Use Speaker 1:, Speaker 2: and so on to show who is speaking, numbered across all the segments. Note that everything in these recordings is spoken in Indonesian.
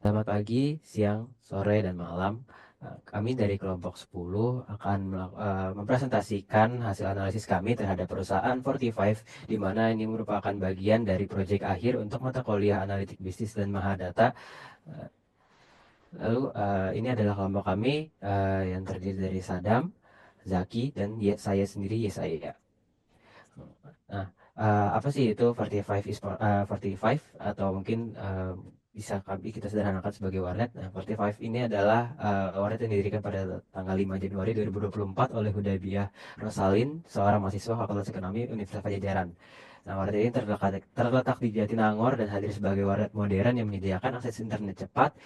Speaker 1: Selamat pagi, siang, sore, dan malam. Kami dari kelompok 10 akan mempresentasikan hasil analisis kami terhadap perusahaan 45, di mana ini merupakan bagian dari proyek akhir untuk mata kuliah analitik bisnis dan mahadata. Eh, Lalu ini adalah kelompok kami yang terdiri dari Sadam, Zaki, dan saya sendiri Yesaya. Nah, apa sih itu 45 atau mungkin bisa kita sederhanakan sebagai warnet. Nah, 45 ini adalah warnet yang didirikan pada tanggal 5 Januari 2024 oleh Hudaybiyah Rosalin, seorang mahasiswa Fakultas Ekonomi Universitas Pajajaran. Nah, warnet ini terletak di Jatinangor dan hadir sebagai warnet modern yang menyediakan akses internet cepat,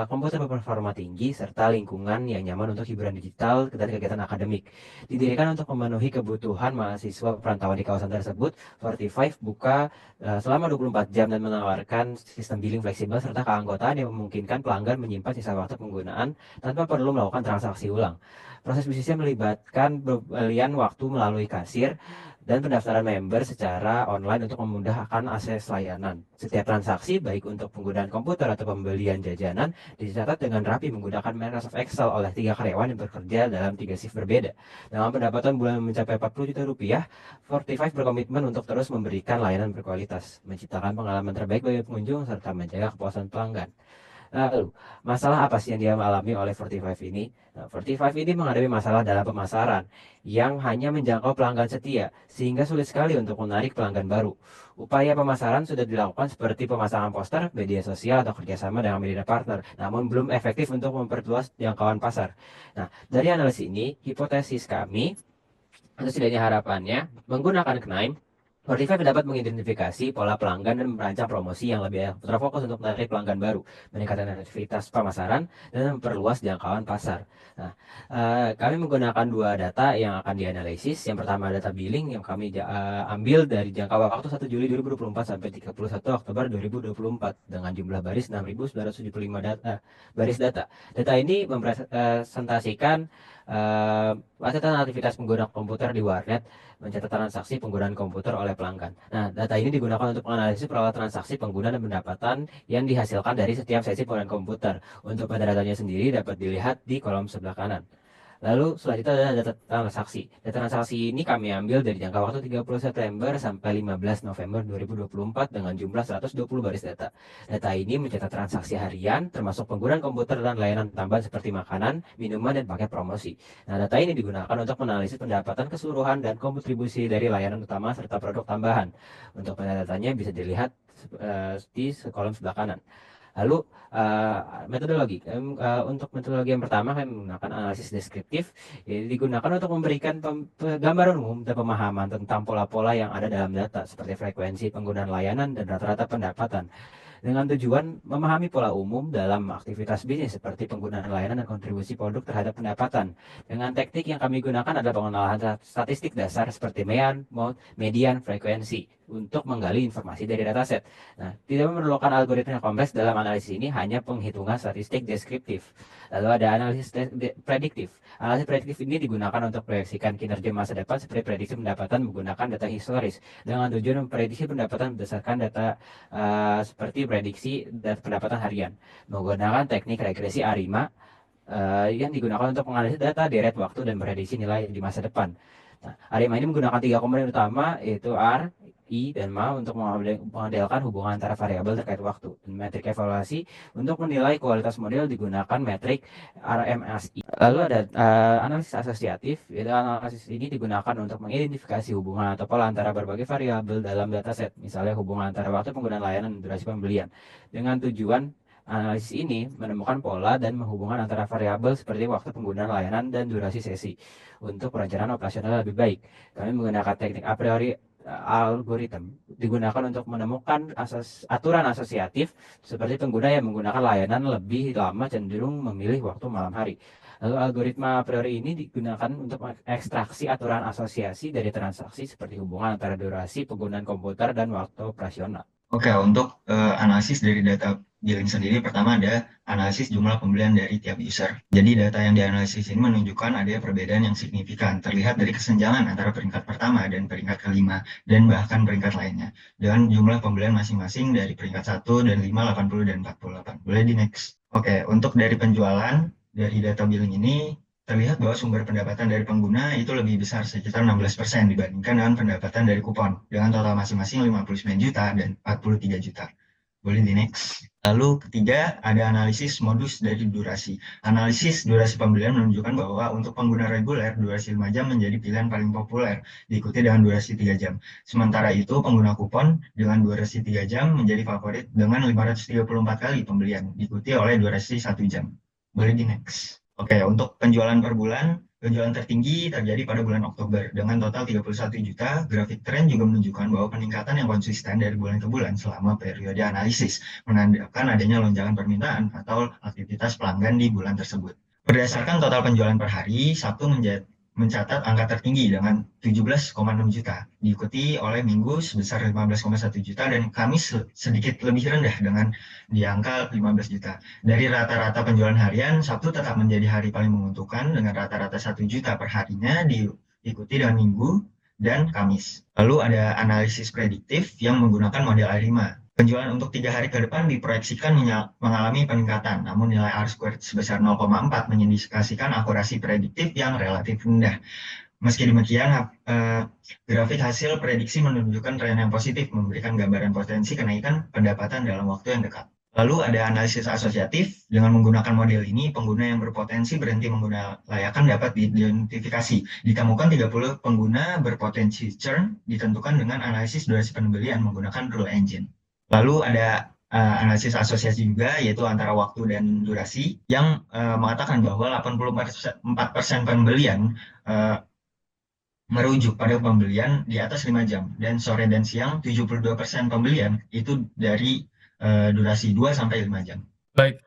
Speaker 1: komputer berperforma tinggi, serta lingkungan yang nyaman untuk hiburan digital dan kegiatan akademik. Didirikan untuk memenuhi kebutuhan mahasiswa perantauan di kawasan tersebut, 45 buka selama 24 jam dan menawarkan sistem billing fleksibel serta keanggotaan yang memungkinkan pelanggan menyimpan sisa waktu penggunaan tanpa perlu melakukan transaksi ulang. Proses bisnisnya melibatkan pembelian waktu melalui kasir dan pendaftaran member secara online untuk memudahkan akses layanan. Setiap transaksi, baik untuk penggunaan komputer atau pembelian jajanan, dicatat dengan rapi menggunakan Microsoft Excel oleh 3 karyawan yang bekerja dalam 3 shift berbeda. Dengan pendapatan bulan mencapai 40 juta rupiah, 45 berkomitmen untuk terus memberikan layanan berkualitas, menciptakan pengalaman terbaik bagi pengunjung, serta menjaga kepuasan pelanggan. Lalu, masalah apa sih yang dia alami oleh 45 ini? Nah, 45 ini menghadapi masalah dalam pemasaran yang hanya menjangkau pelanggan setia, sehingga sulit sekali untuk menarik pelanggan baru. Upaya pemasaran sudah dilakukan seperti pemasangan poster, media sosial, atau kerjasama dengan media partner, namun belum efektif untuk memperluas jangkauan pasar. Nah, dari analisis ini, hipotesis kami atau setidaknya harapannya, menggunakan Knaim, Spotify dapat mengidentifikasi pola pelanggan dan merancang promosi yang lebih terfokus untuk menarik pelanggan baru, meningkatkan aktivitas pemasaran, dan memperluas jangkauan pasar. Nah, kami menggunakan 2 data yang akan dianalisis. Yang pertama data billing yang kami ambil dari jangka waktu 1 Juli 2024 sampai 31 Oktober 2024 dengan jumlah baris 6.975 baris data. Data ini mempresentasikan catatan aktivitas pengguna komputer di warnet, mencatat transaksi penggunaan komputer oleh pelanggan. Nah, data ini digunakan untuk menganalisis perawatan transaksi pengguna dan pendapatan yang dihasilkan dari setiap sesi penggunaan komputer. Untuk metadata-nya sendiri dapat dilihat di kolom sebelah kanan. Lalu selanjutnya adalah data transaksi. Data transaksi ini kami ambil dari jangka waktu 30 September sampai 15 November 2024 dengan jumlah 120 baris data. Data ini mencatat transaksi harian termasuk penggunaan komputer dan layanan tambahan seperti makanan, minuman, dan paket promosi. Nah, data ini digunakan untuk menganalisis pendapatan keseluruhan dan kontribusi dari layanan utama serta produk tambahan. Untuk metadata-nya bisa dilihat di kolom sebelah kanan. Lalu metodologi. Untuk metodologi yang pertama kami menggunakan analisis deskriptif. Ini digunakan untuk memberikan gambaran umum dan pemahaman tentang pola-pola yang ada dalam data seperti frekuensi penggunaan layanan dan rata-rata pendapatan, dengan tujuan memahami pola umum dalam aktivitas bisnis seperti penggunaan layanan dan kontribusi produk terhadap pendapatan. Dengan teknik yang kami gunakan adalah pengenalan statistik dasar seperti mode, median, frekuensi untuk menggali informasi dari dataset. Nah, tidak memerlukan algoritma yang kompleks dalam analisis ini, hanya penghitungan statistik deskriptif. Lalu ada analisis prediktif. Analisis prediktif ini digunakan untuk proyeksikan kinerja masa depan seperti prediksi pendapatan menggunakan data historis dengan tujuan memprediksi pendapatan berdasarkan data seperti prediksi dan pendapatan harian menggunakan teknik regresi ARIMA yang digunakan untuk menganalisis data deret waktu dan prediksi nilai di masa depan. Nah, ARIMA ini menggunakan 3 komponen utama yaitu R, I, dan MA untuk mengodelkan hubungan antara variabel terkait waktu. Dan metrik evaluasi untuk menilai kualitas model digunakan metrik RMSI. Lalu ada analisis asosiatif, yaitu analisis ini digunakan untuk mengidentifikasi hubungan atau pola antara berbagai variabel dalam dataset, misalnya hubungan antara waktu penggunaan layanan dan durasi pembelian. Dengan tujuan analisis ini menemukan pola dan menghubungkan antara variabel seperti waktu penggunaan layanan dan durasi sesi untuk perencanaan operasional lebih baik. Kami menggunakan teknik a priori algoritma digunakan untuk menemukan aturan asosiatif seperti pengguna yang menggunakan layanan lebih lama cenderung memilih waktu malam hari. Lalu algoritma a priori ini digunakan untuk ekstraksi aturan asosiasi dari transaksi seperti hubungan antara durasi penggunaan komputer dan waktu operasional.
Speaker 2: Oke, untuk analisis dari data billing sendiri, pertama ada analisis jumlah pembelian dari tiap user. Jadi data yang dianalisis ini menunjukkan adanya perbedaan yang signifikan, terlihat dari kesenjangan antara peringkat pertama dan peringkat kelima, dan bahkan peringkat lainnya, dengan jumlah pembelian masing-masing dari peringkat 1 dan 5, 80 dan 48. Boleh di next. Oke, untuk dari penjualan, dari data billing ini, terlihat bahwa sumber pendapatan dari pengguna itu lebih besar sekitar 16% dibandingkan dengan pendapatan dari kupon dengan total masing-masing 59 juta dan 43 juta. Boleh di next. Lalu ketiga ada analisis modus dari durasi. Analisis durasi pembelian menunjukkan bahwa untuk pengguna reguler durasi 5 jam menjadi pilihan paling populer diikuti dengan durasi 3 jam. Sementara itu pengguna kupon dengan durasi 3 jam menjadi favorit dengan 534 kali pembelian diikuti oleh durasi 1 jam. Boleh di next. Oke, untuk penjualan per bulan, penjualan tertinggi terjadi pada bulan Oktober dengan total 31 juta. Grafik tren juga menunjukkan bahwa peningkatan yang konsisten dari bulan ke bulan selama periode analisis menandakan adanya lonjakan permintaan atau aktivitas pelanggan di bulan tersebut. Berdasarkan total penjualan per hari, Sabtu mencatat angka tertinggi dengan 17,6 juta, diikuti oleh Minggu sebesar 15,1 juta dan Kamis sedikit lebih rendah dengan di angka 15 juta. Dari rata-rata penjualan harian, Sabtu tetap menjadi hari paling menguntungkan dengan rata-rata 1 juta per harinya diikuti dengan Minggu dan Kamis. Lalu ada analisis prediktif yang menggunakan model A5. Penjualan untuk 3 hari ke depan diproyeksikan mengalami peningkatan, namun nilai R-squared sebesar 0,4 mengindikasikan akurasi prediktif yang relatif rendah. Meski demikian, grafik hasil prediksi menunjukkan tren yang positif, memberikan gambaran potensi kenaikan pendapatan dalam waktu yang dekat. Lalu ada analisis asosiatif. Dengan menggunakan model ini, pengguna yang berpotensi berhenti menggunakan layakan dapat diidentifikasi. Ditemukan 30 pengguna berpotensi churn ditentukan dengan analisis durasi pembelian menggunakan rule engine. Lalu ada analisis asosiasi juga, yaitu antara waktu dan durasi, yang mengatakan bahwa 84% pembelian eh, merujuk pada pembelian di atas 5 jam. Dan sore dan siang, 72% pembelian itu dari durasi 2 sampai 5 jam.
Speaker 3: Baik,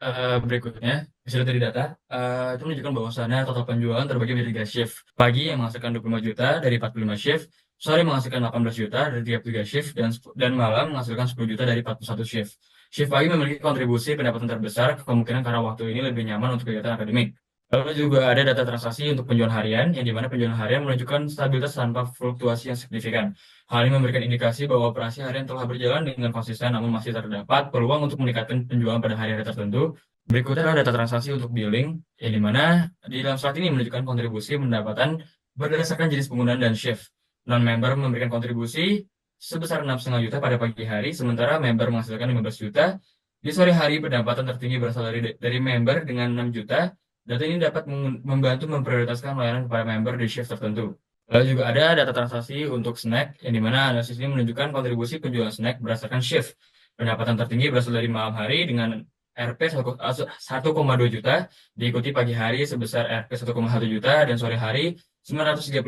Speaker 3: berikutnya, hasil dari data, itu menunjukkan bahwasannya total penjualan terbagi menjadi 3 shift. Pagi yang menghasilkan 25 juta dari 45 shift, sore menghasilkan 18 juta dari 33 shift, dan malam menghasilkan 10 juta dari 41 shift. Shift pagi memiliki kontribusi pendapatan terbesar, kemungkinan karena waktu ini lebih nyaman untuk kegiatan akademik. Lalu juga ada data transaksi untuk penjualan harian, yang dimana penjualan harian menunjukkan stabilitas tanpa fluktuasi yang signifikan. Hal ini memberikan indikasi bahwa operasi harian telah berjalan dengan konsisten, namun masih terdapat peluang untuk meningkatkan penjualan pada hari-hari tertentu. Berikutnya adalah data transaksi untuk billing, yang dimana di dalam slide ini menunjukkan kontribusi pendapatan berdasarkan jenis penggunaan dan shift. Non-member memberikan kontribusi sebesar 6,5 juta pada pagi hari, sementara member menghasilkan 15 juta. Di sore hari, pendapatan tertinggi berasal dari member dengan 6 juta. Data ini dapat membantu memprioritaskan layanan kepada member di shift tertentu. Lalu juga ada data transaksi untuk snack, yang dimana analisis ini menunjukkan kontribusi penjualan snack berdasarkan shift. Pendapatan tertinggi berasal dari malam hari dengan RP 1,2 juta, diikuti pagi hari sebesar RP 1,1 juta, dan sore hari 935.000.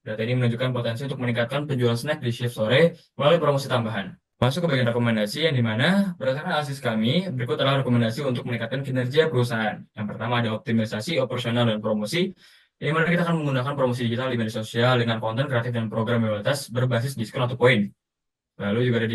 Speaker 3: Data ini menunjukkan potensi untuk meningkatkan penjualan snack di shift sore melalui promosi tambahan. Masuk ke bagian rekomendasi, yang dimana berdasarkan analisis kami, berikut adalah rekomendasi untuk meningkatkan kinerja perusahaan. Yang pertama ada optimisasi operasional dan promosi, di mana kita akan menggunakan promosi digital di media sosial dengan konten kreatif dan program loyalitas berbasis diskon atau poin. Lalu juga ada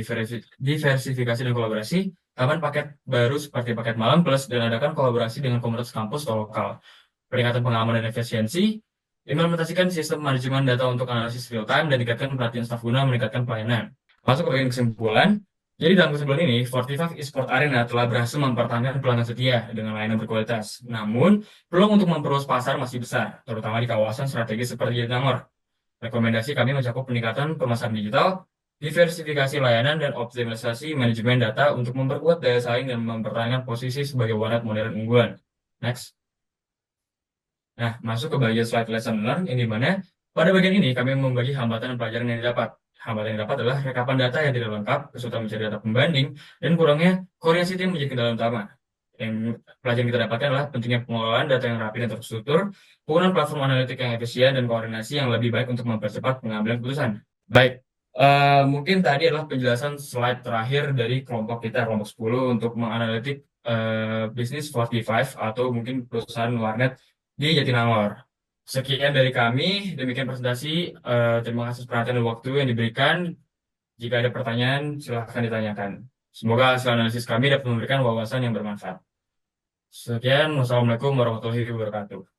Speaker 3: diversifikasi dan kolaborasi, tambahkan paket baru seperti paket malam plus, dan adakan kolaborasi dengan komunitas kampus atau lokal. Peningkatan pengalaman dan efisiensi, implementasikan sistem manajemen data untuk analisis real time, dan tingkatkan pelatihan staf guna meningkatkan pelayanan. Masuk ke bagian kesimpulan. Jadi dalam kesimpulan ini, 45 Esport Arena telah berhasil mempertahankan pelanggan setia dengan layanan berkualitas. Namun, peluang untuk memperluas pasar masih besar, terutama di kawasan strategis seperti Jatinangor. Rekomendasi kami mencakup peningkatan pemasaran digital, diversifikasi layanan, dan optimalisasi manajemen data untuk memperkuat daya saing dan mempertahankan posisi sebagai warnet modern unggulan. Next. Nah, masuk ke bagian slide lesson learn, yang dimana pada bagian ini kami membagi hambatan dan pelajaran yang didapat. Hambatan yang didapat adalah rekapan data yang tidak lengkap, kesulitan mencari data pembanding, dan kurangnya koordinasi tim menjadi kendala utama. Yang pelajaran yang kita dapatkan adalah pentingnya pengelolaan data yang rapi dan terstruktur, penggunaan platform analitik yang efisien, dan koordinasi yang lebih baik untuk mempercepat pengambilan keputusan. Baik, mungkin tadi adalah penjelasan slide terakhir dari kelompok kita, kelompok 10, untuk menganalitik bisnis 45 atau mungkin perusahaan warnet di Jatinangor. Sekian dari kami, demikian presentasi. Terima kasih perhatian dan waktu yang diberikan. Jika ada pertanyaan, silahkan ditanyakan. Semoga hasil analisis kami dapat memberikan wawasan yang bermanfaat. Sekian, wassalamualaikum warahmatullahi wabarakatuh.